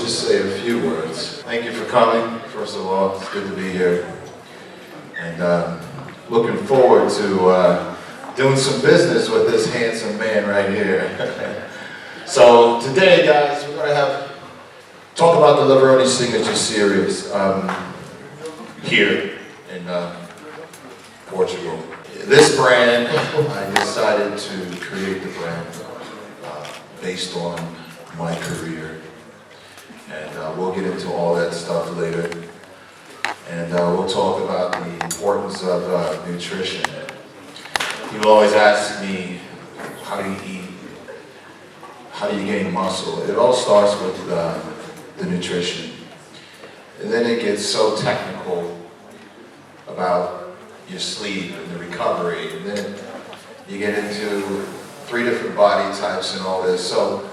just say a few words. Thank you for coming, first of all. It's good to be here. And looking forward to doing some business with this handsome man right here. So today, guys, we're going to talk about the Levrone Signature Series here in Portugal. This brand, I decided to create the brand based on my career. And we'll get into all that stuff later. And we'll talk about the importance of nutrition. People always ask me, how do you eat? How do you gain muscle? It all starts with the nutrition. And then it gets so technical about your sleep and the recovery. And then you get into 3 different body types and all this. So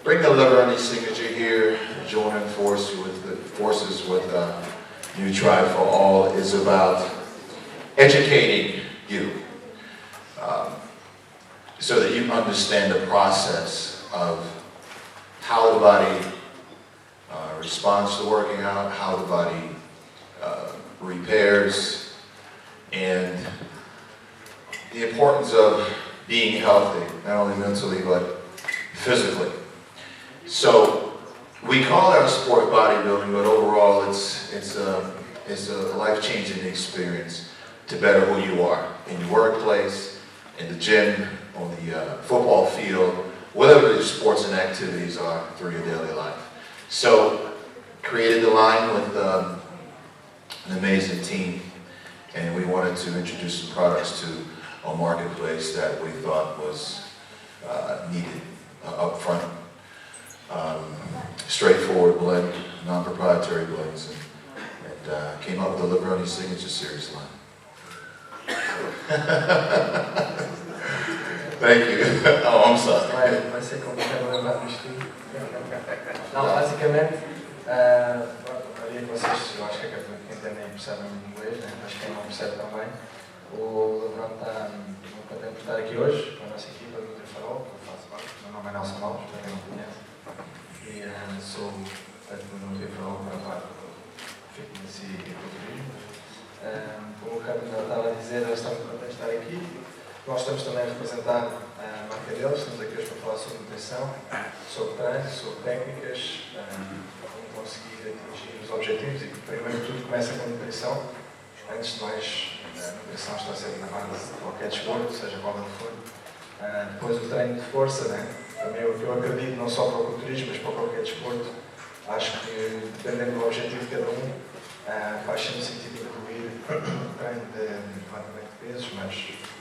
bring the Levrone Signature here, joining forces with New Tribe for All is about educating you so that you understand the process of how the body responds to working out, how the body repairs, and the importance of being healthy, not only mentally but physically. So we call it our sport bodybuilding, but overall it's a life-changing experience to better who you are in your workplace, in the gym, on the football field, whatever your sports and activities are through your daily life. So created the line with an amazing team, and we wanted to introduce some products to a marketplace that we thought was needed up front. Straightforward blend, non-proprietary blends, and came up with the Levrone Signature Series line. Thank you. Oh, I'm sorry. Vai ser complicado lembrar disto tudo. Não, basicamente, ali vocês, eu acho que entendem e percebem inglês, né? Mas quem não percebe também, o Levrone está muito contente por estar aqui hoje, com a nossa equipa do Levrone, que eu faço parte. O meu nome é Nelson Alves, para quem não conhece. E sou administrador do Levrone para a parte do fitness e culturismo. Como o Câmara estava a dizer, eles estão muito contentes de estar aqui. Nós estamos também a representar a marca deles, estamos aqui hoje para falar sobre nutrição, sobre treino, sobre técnicas, como conseguir atingir os objetivos e primeiro tudo começa com a nutrição. Antes de mais, a nutrição está sempre na base de qualquer desporto, seja qual ele for. Depois o treino de força, né? Também eu acredito não só para o culturismo, mas para qualquer desporto. Acho que dependendo do objetivo de cada um, faz sempre sentido incluir o treino de levantamento de pesos, mas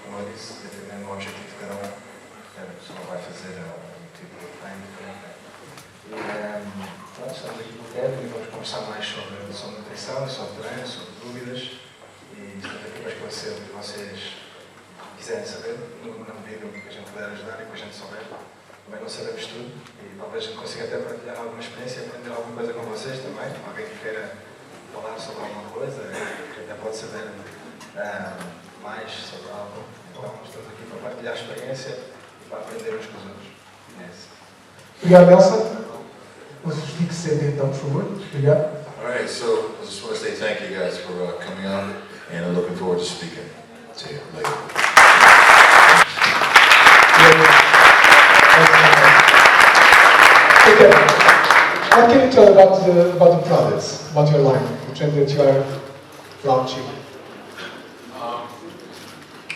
como eu disse, dependendo do objetivo de cada um, a pessoa vai fazer um tipo de treino diferente. E pronto, estamos aqui com o Kevin e vamos conversar mais sobre nutrição, sobre treino, sobre dúvidas. E estamos aqui para esclarecer o que vocês quiserem saber, na medida que a gente puder ajudar e que a gente souber. Também não sabemos tudo e talvez a gente consiga até partilhar alguma experiência e aprender alguma coisa com vocês também. Alguém que queira falar sobre alguma coisa, que até pode saber mais sobre algo. Então, estamos aqui para partilhar a experiência e para aprender uns com os outros. Obrigado, Nelson. Vocês fiquem se sentem então, por favor. Obrigado. All right, so I just want to say thank you guys for coming out, and I'm looking forward to speaking to you later. Okay. What can you tell about the products, about your line, the trend that you are launching?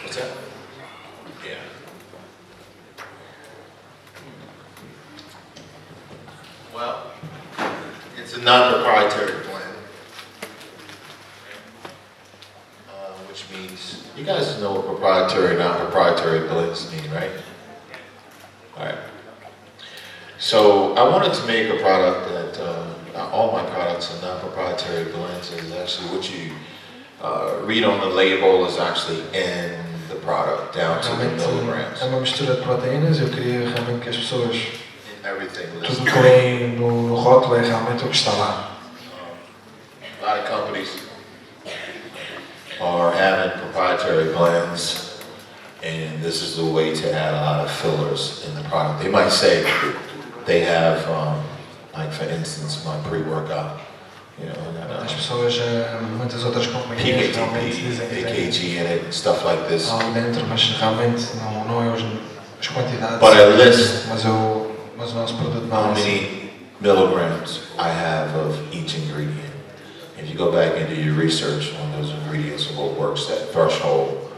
What's that? Yeah. Well, it's a non-proprietary blend, which means you guys know what proprietary and non-proprietary blends mean, right? All right. So I wanted to make a product that all my products are non-proprietary blends. Is actually what you read on the label is actually in the product down to the milligrams. É uma mistura de proteínas. Eu queria realmente que as pessoas Tudo que leem no rótulo é realmente o que está lá. A lot of companies are having proprietary blends, and this is the way to add a lot of fillers in the product. They might say they have Like for instance, my pre-workout, you know, As pessoas, muitas outras companhias realmente dizem que tem AKG in it, stuff like this. algo dentro, mas realmente não é as quantidades. But I list Mas o nosso produto how não é assim. many milligrams I have of each ingredient. If you go back and do your research on those ingredients and what works, that threshold,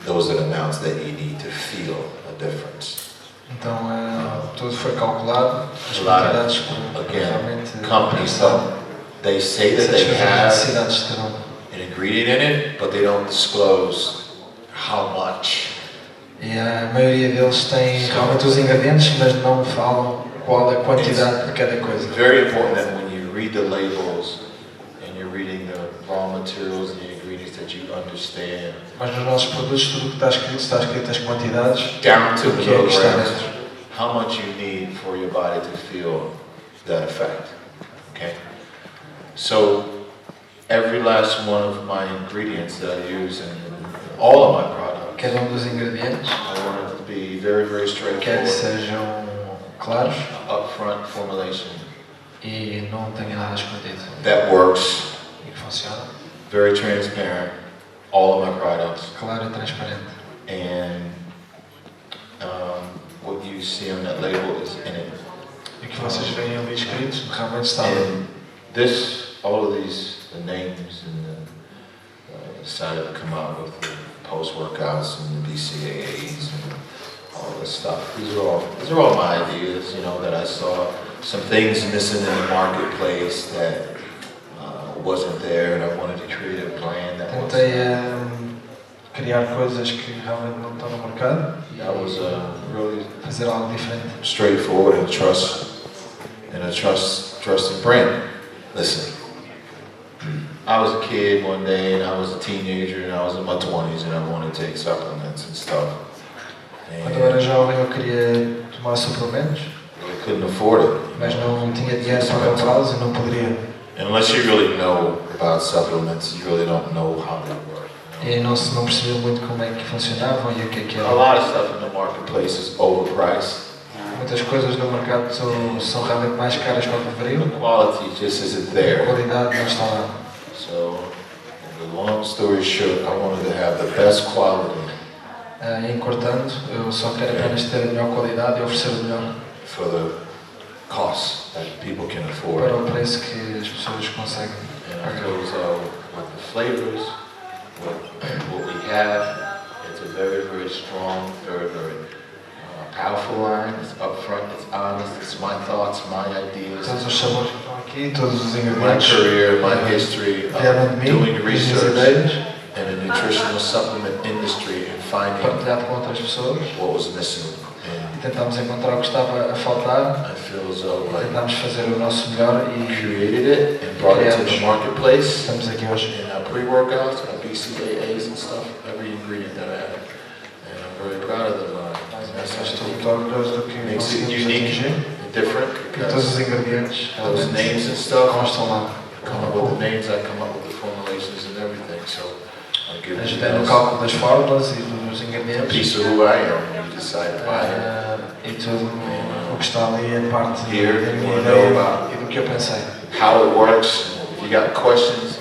those are the amounts that you need to feel a difference. Então tudo foi calculado, as A lot quantidades of, realmente again, companies don't, they say that they satisfazer as have necessidades terão. an ingredient in it, but they don't disclose how much. E a maioria deles tem realmente os ingredientes, mas não falam qual é a quantidade de cada coisa. It's very important that when you read the labels and you're reading the raw materials and the ingredients that you understand. Mas nos nossos produtos tudo o que está escrito as quantidades, Down to o que é que está milligrams, dentro. how much you need for your body to feel that effect. Okay? So every last one of my ingredients that I use in all of my products, Cada dos ingredientes, I want it to be very, very quer que straightforward, sejam claros upfront formulation e não tenha nada escondido. that works, E que funciona, very transparent, all of my products. claro e transparente. And what you see on that label is in it. E que vocês veem ali escritos, realmente está. And this, all of these, the names and decided to come out with the post-workouts and the BCAAs and all this stuff. These are all my ideas, you know, that I saw some things missing in the marketplace that wasn't there, and I wanted to create a brand that was. Tentei criar coisas que realmente não estão no mercado. That was really Fazer algo diferente. straightforward and a trusted brand. Listen, I was a kid one day and I was a teenager and I was in my 20s and I wanted to take supplements and stuff. Quando eu era And jovem eu queria tomar suplementos, I couldn't afford it. mas não tinha dinheiro para comprá-los e não poderia. Unless you really know about supplements, you really don't know how they work. E não percebia muito como é que funcionavam e o que A era. lot of stuff in the marketplace is overpriced. Muitas coisas no mercado são realmente mais caras do que The deveriam. quality just isn't A there. qualidade não está lá. So, the long story short, I wanted to have the best quality Encurtando, eu só quero apenas ter a melhor qualidade e oferecer o melhor for the cost that people can para afford. o preço que as pessoas conseguem And it pagar. goes with the flavors, what we have. It's a very, very strong, very, very powerful line. It's upfront, it's honest, it's my thoughts, my ideas. Todos os sabores que estão aqui, todos os My ingredientes career, my history vieram de of mim, doing as minhas research ideias, in the nutritional supplement industry and finding partilhado com outras pessoas. what was missing. And Tentámos encontrar o que estava a faltar, I feel as though like tentámos fazer o nosso melhor e created it and brought it to the marketplace. estamos aqui hoje. And pre-workouts, BCAAs and stuff, every ingredient that I have. And I'm very proud of the line. Estou muito orgulhoso do que Makes it conseguimos unique atingir. and different E todos because os ingredientes those realmente names and stuff, constam lá. come up with the names, I come up with the formulations and everything. So I'll give you Ajudei no guys cálculo das fórmulas e dos a ingredientes. piece of who I am when you decide to buy it. E tudo o que está ali é parte da Here, you minha wanna know ideia about e do que eu pensei. how it works. If you got questions,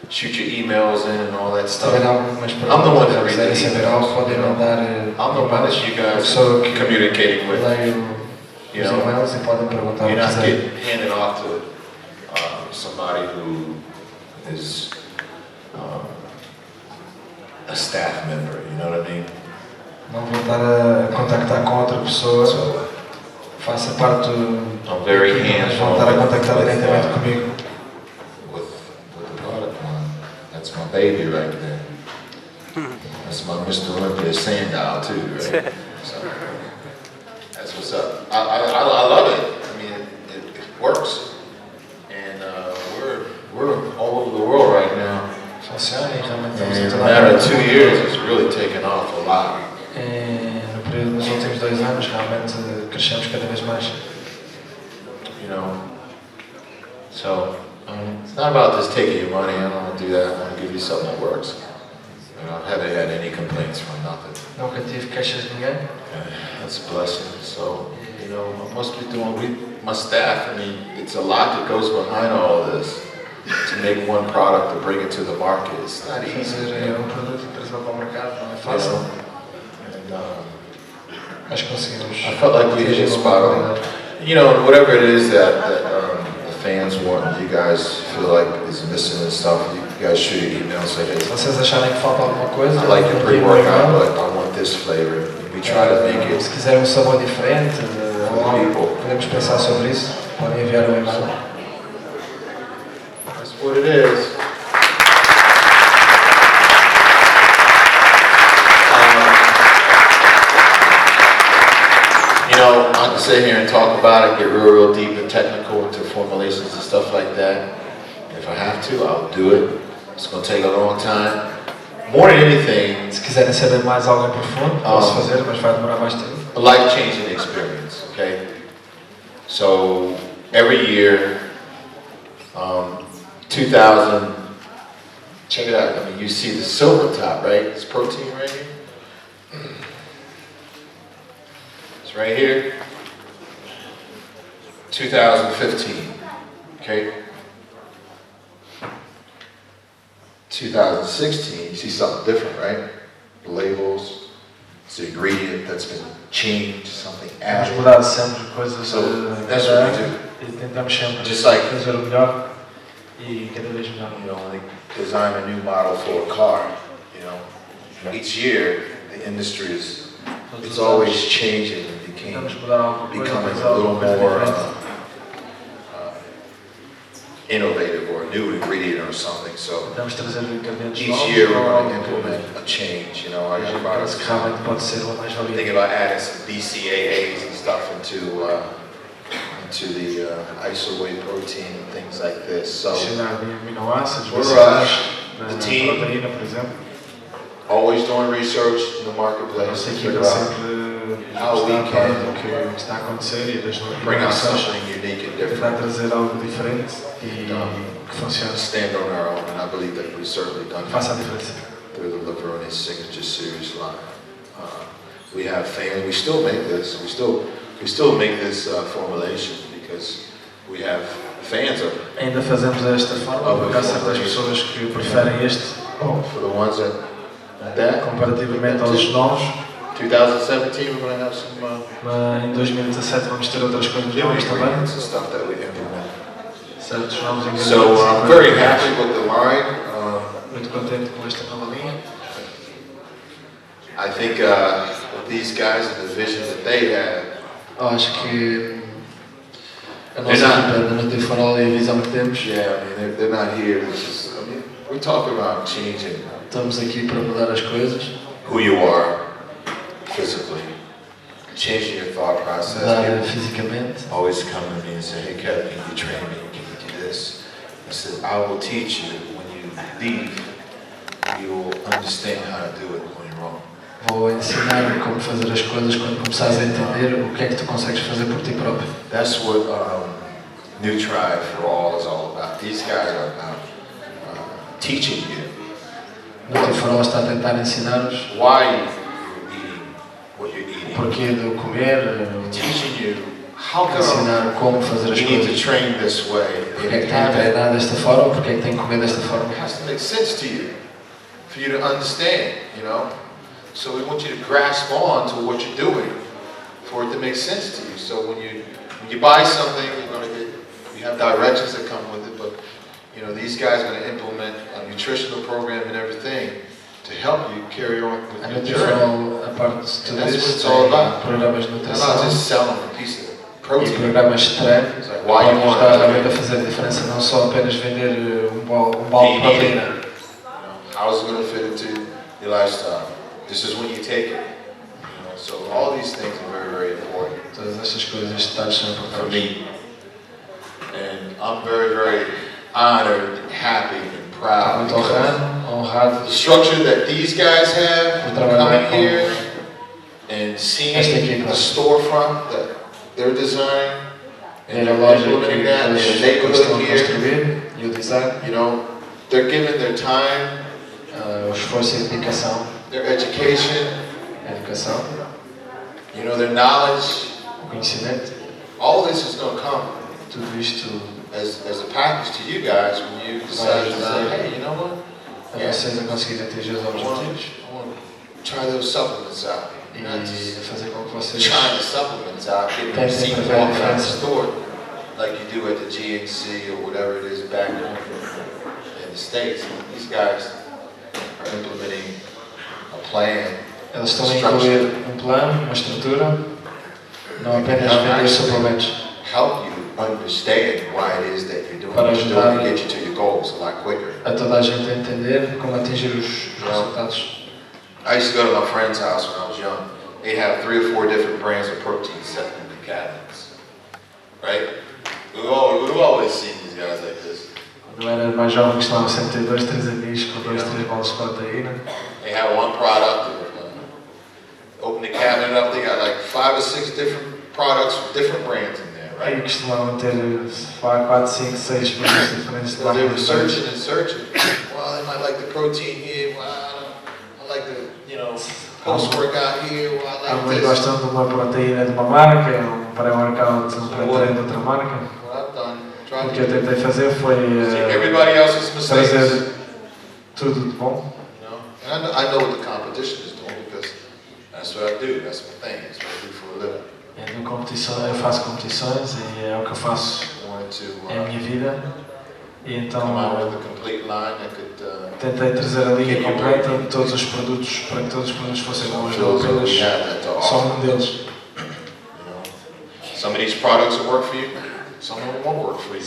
shoot your emails in and all that Se tiver stuff. algumas I'm the one perguntas that ou quiserem reads the saber emails, algo, podem you know. mandar I'm the one that you guys pessoa que communicating with. leio You os know, e-mails e podem perguntar o you're que not quiserem. getting handed off to somebody who is a staff member, you know what I mean? Não vou estar a contactar com outra pessoa, So faça parte do... I'm very Eles vão estar a hands-on contactar diretamente comigo. with the product line. That's my baby right there. That's my Mr. Olympia Sandow too, right? So that's what's up. I love it. I mean, it works, and we're all over the world right now. Funciona e realmente And estamos in a a toda matter of 2 years, it's really taken off a lot. No período dos últimos 2 anos, realmente crescemos cada vez mais. You know, so it's not about just taking your money. I don't want to do that. I want to give you something that works. You know, I haven't had any complaints from nothing. Nunca tive queixas de ninguém. That's a blessing. So You know, I must be doing, my staff, I mean, it's a lot that goes behind all of this to make one product to bring it to the market. It's not easy. Fazer produto e trazê-lo para o mercado não é fácil. Mas conseguimos. I felt like we hit a spot on. You know, whatever it is that the fans want, you guys feel like is missing and stuff, you guys shoot your email and say, hey, Se vocês acharem que falta alguma coisa, I like your pre-workout, but I want this flavor. We try to make it. Se quiserem um sabor diferente, podemos pensar sobre isso. Podem enviar um e-mail. That's what it is. You know, I can sit here and talk about it, get real deep and technical into formulations and stuff like that. If I have to, I'll do it. It's going to take a long time. More than anything, Se quiserem saber mais algo em profundo, posso fazer, mas vai demorar mais tempo. a life-changing experience, okay? So, every year, 2000, check it out, I mean, you see the silver top, right? It's protein right here. It's right here. 2015, okay? 2016, you see something different, right? The labels, it's the ingredient that's been changed, something Temos added. mudado sempre coisas So, that's what we do. e tentamos sempre Just like, fazer o melhor e cada vez melhor. you know, when they design a new model for a car, you know, each year the industry is, it's always changing and Tentamos mudar alguma coisa, becoming fazer a little alguma coisa more diferente. innovative or a new ingredient or something. So Tentamos trazer ingredientes each novos year we're ou going to implement a change. You know, I got parece products. que realmente pode ser uma Thinking mais-valia. about adding some BCAAs and stuff into the iso whey protein and things like this. So Adicionar aminoácidos, We're, na the team- proteína, por exemplo. always doing research in the A marketplace nossa to equipa figure out sempre how we está a par can do que está a acontecer e das bring out inovações, something unique and tentar different. trazer algo diferente e que funcione, Stand on our own, and I believe that we've certainly done faça a that diferença. through the Levrone Signature Series line. We have fans. We still make this. We still make this formulation because we have fans of it. Ainda fazemos desta forma, porque há certas pessoas que preferem este, For the ones that comparativamente aos novos. 2017, we're going to have some Mas em 2017 vamos ter outras coisas new novas também, ingredients and stuff that we implement. certos novos ingredientes. So I'm very happy with the line. Muito contente com esta nova linha. I think with these guys and the vision that they have, Acho que a nossa Exato. equipa ainda não tem farol e a visão que temos. yeah, I mean, they're not here. It's just, I mean, we're talking about changing Estamos aqui para mudar as coisas, who you are physically, changing your thought process. mudar People fisicamente. always come to me and say, hey Kevin, can you train me? Can you do this? I said, I will teach you. When you leave, you will understand how to do it when you're wrong. Vou ensinar como fazer as coisas quando começares a entender o que é que tu consegues fazer por ti próprio. That's what New Tribe for All is all about. These guys are about teaching you O teu farol está a tentar ensinar-vos why you're eating what you're o eating. porquê de comer, Teaching you how come ensinar como fazer as you need to coisas. train this way. Porque é que tem que treinar desta forma, porque é que tem que comer desta forma. It has to make sense to you, for you to understand, you know. So we want you to grasp on to what you're doing, for it to make sense to you. So when you buy something, you're gonna get, you have directions that come with it, but you know these guys are gonna implement a nutritional program and everything to help you carry on with A your teu journey. farol, a parte de tudo And that's what isso, it's all tem about. programas de They're not nutrição just selling a piece of e protein. programas de treino. It's like why you Podem want ajudar to realmente a fazer a diferença, não só apenas vender um balde de proteína. You know, how is it going to fit into your lifestyle? This is when you take it. You know, so all these things are very, very important Todas estas coisas, detalhes são for importantes. me. And I'm very, very honored, happy, and proud Muito because honrado the structure that these guys have, por trabalhar coming here com and seeing esta equipa. the storefront that they're designing and ver a they're loja que implementing that in the eles estão neighborhood a here. construir e o design, You know, they're giving their time, o esforço e a dedicação, their education, a educação, you know, their knowledge, o conhecimento. All this is going to come Tudo isto as a package to you guys when you decide to say, hey, you know what? a vocês a conseguirem atingir os objetivos I want to try those supplements out. e a fazer com que vocês Trying the supplements out, getting Tem receipts sempre walking out the diferença. store like you do at the GNC or whatever it is back home in the States. These guys are implementing a plan, eles estão a incluir um plano, uma estrutura, não apenas vender suplementos. help you understand why it is that you're doing Para what you're doing to ajudar get you to your goals a lot quicker. A toda a gente a entender como atingir os resultados. I used to go to my friend's house when I was young. They have 3 or 4 different brands of protein set in the cabinets, right? We've always seen these guys like this. Quando eu era mais jovem, costumava sempre ter 2, 3 amigos com 2, 3 bolas de proteína. They have one product. Open the cabinet up, they got like 5 or 6 different products from different brands in there, Aí right? costumavam ter 4, 5, 6 produtos diferentes de So they were marcas searching diferentes. and searching. Well, they might like the protein here. Well, I like the, post-workout here. Well, I like Alguns this. gostam de uma proteína de uma marca, um pré-workout, um pré-treino de outra marca. What I've done, O tried que eu to tentei fazer foi see everybody else's mistakes. trazer tudo de bom. And I know what the competition is doing because that's what I do. That's my thing. That's what I do for a living. Eu faço competições e é o que eu faço, I wanted to é a minha vida. E então come out with a complete line that could tentei trazer a linha completa de todos os produtos, para que todos os produtos fossem bons, não shows what we apenas have that to só offer. um deles. You know, some of these products will work for you. Some of them won't work for you.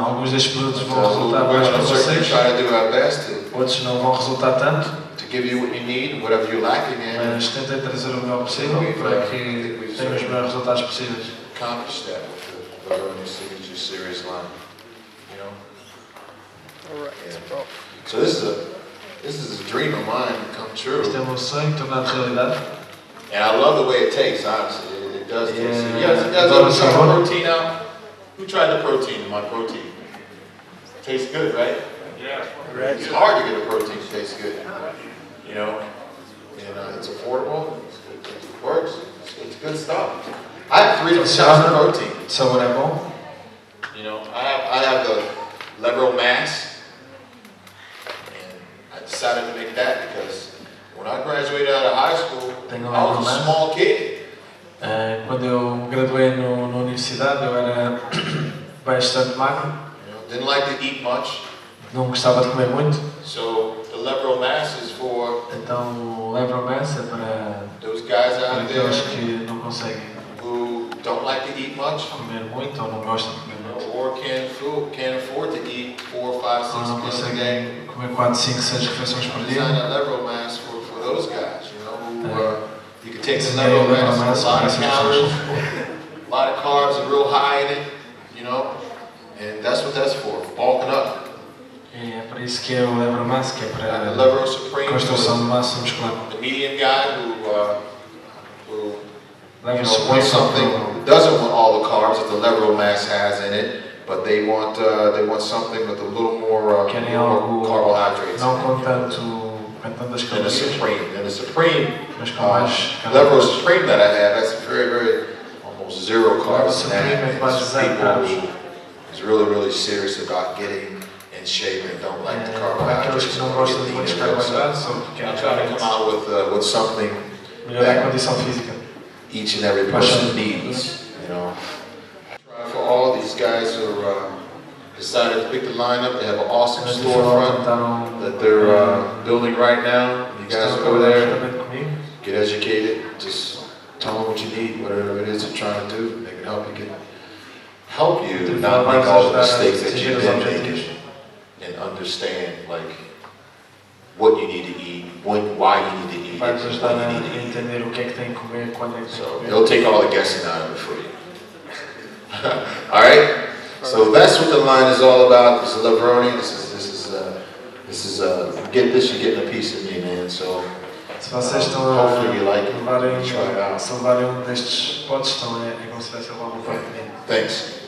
Alguns destes produtos But, vão resultar we're mais going para to certainly vocês, try to do our best to outros não vão resultar tanto, give you what you need and whatever you're lacking in. mas tentei trazer o melhor possível para que tenham os melhores resultados possíveis. Accomplish that with the Levrone Signature Series line. You know. Yeah. So this is a dream of mine to come true. Este é o meu sonho tornado realidade. And I love the way it tastes, honestly. It does taste. Yeah. You guys ever tried the protein out? Who tried the protein in my protein? Tastes good, right? Yeah. It's hard to get a protein that tastes good. You know? And it's affordable, it works, it's good stuff. I have 3 different types of protein. O sabor é bom. You know, I have the Levrone mass, and I decided to make that because when I graduated out of high school, Tenho I was a Levrone small kid. Quando eu me graduei na universidade, eu era bastante magro, You know, didn't like to eat much, não gostava de comer muito, so the Levrone mass is for então o Levrone é para those guys out aqueles there que não conseguem who don't like to eat much comer muito ou não gostam de comer muito, or can't afford to eat 4, 5, ou 6 não meals a day. conseguem comer 4, 5, 6 refeições por Design dia. a Levrone mass for those guys, you know, who you can take the Desenhei o Levrone Levrone mass, Mass a lot of para essas calories, pessoas. a lot of carbs are real high in it, you know, and that's what that's for bulking up. E é para isso que é o Levrone Mass, que é The para Levrone Supreme, construção de massa muscular. the medium guy who Levrone wants Supreme something, who doesn't want all the carbs that the Levrone mass has in it, but they want something with a little more querem algo carbohydrates não com tantas than the calorias, Supreme. And the Supreme, mas com mais Levrone calorias. Supreme that I have, that's very, very almost zero carbs in Supreme that. é quase It's zero people carbs. who is really, really serious about getting in shape and don't like the Para aqueles carbohydrates. que não and gostam get de lean muitos and real stuff. carboidratos ou que I'm querem trying to come out with something melhorar a condição física. each and every person needs, you know. Try for all these guys who decided to pick the lineup. They have an awesome Mas storefront tentaram that they're building right now. You guys estão go there, juntamente comigo. get educated, just tell them what you need, whatever it is they're trying to do. They can help you not make all the mistakes that you've been making and understand like what you need to eat, why you need to eat it, Vai-vos and ajudar when a you need to eat it. entender o que é que têm que comer, quando é que têm que So comer. they'll take all the guessing out of it for you. All right. So that's what the line is all about. This is Levrone. This is get this, you're getting a piece of me, man. So Se vocês estão a hopefully you like it. levarem, Try it out. se levarem um destes potes, estão a como se fosse levar uma parte de mim. Thanks.